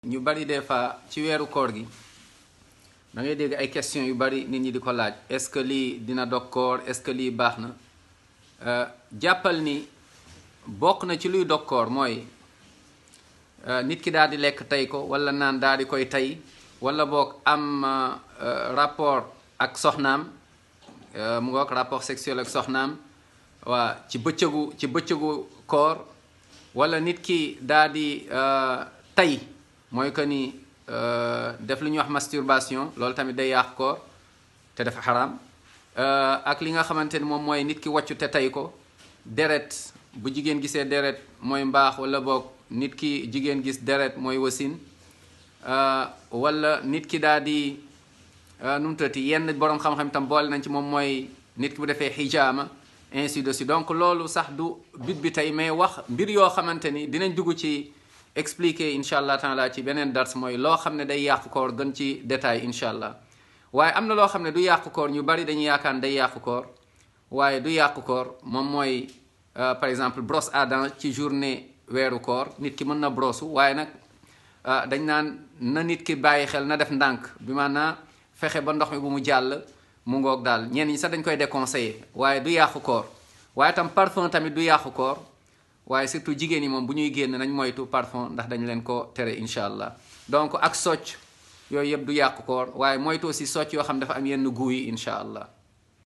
ñu bari des fois ci weeru koor gi da ngay dégg ay questions yu bari nit ñi di ko laaj est-ce que lii dina dog koor est-ce que lii baax na jàppal ni bokk na ci luy dog koor mooy nit ki daal di lekk tey ko wala naan daal di koy tey wala boog am rapport ak soxnaam mu ngoog rapport sexuel ak soxnaam waa ci bëccëgu koor wala nit ki daal di tey mooy que ni def lu ñuy wax masturbation loolu tamit day yàq koor te dafa xaraam ak li nga xamante ni moom mooy nit ki wàccu te tey ko deret bu jigéen gisee deret mooy mbaax wala boog nit ki jigéen gis deret mooy wasin wala nit ki daal di nu mu tëddee yenn borom xam-xam tam boole nañ ci moom mooy nit ki bu defee xijaama ainsi de suite donc loolu sax du but bi tey mais wax mbir yoo xamante ni dinañ dugg ci expliquer incha allah taala ci beneen dars mooy loo xam ne day yàqu koor gën ci détail incha allah waaye am na loo xam ne du yàqu koor ñu bari dañuy yaakaar ne day yàqu koor waaye du yàqu koor moom mooy par exemple brosse à dents ci journée weeru koor nit ki mën na brosse waaye nag dañ naan na nit ki bàyyi xel na def ndànk bi maanaam fexe ba ndox mi bu mu jàll mu ngoog daal ñenn ñi sax dañ koy déconseiller waaye du yàqu koor waaye tam parfum tamit du yàqu koor waaye surtout jigéen ñi moom bu ñuy génn nañ moytu parfum ndax dañ leen ko tere incha allah donc ak socc yooyu yëpp du yàqu koor waaye moytu aussi socc yoo xam dafa am yenn goût yi incha allah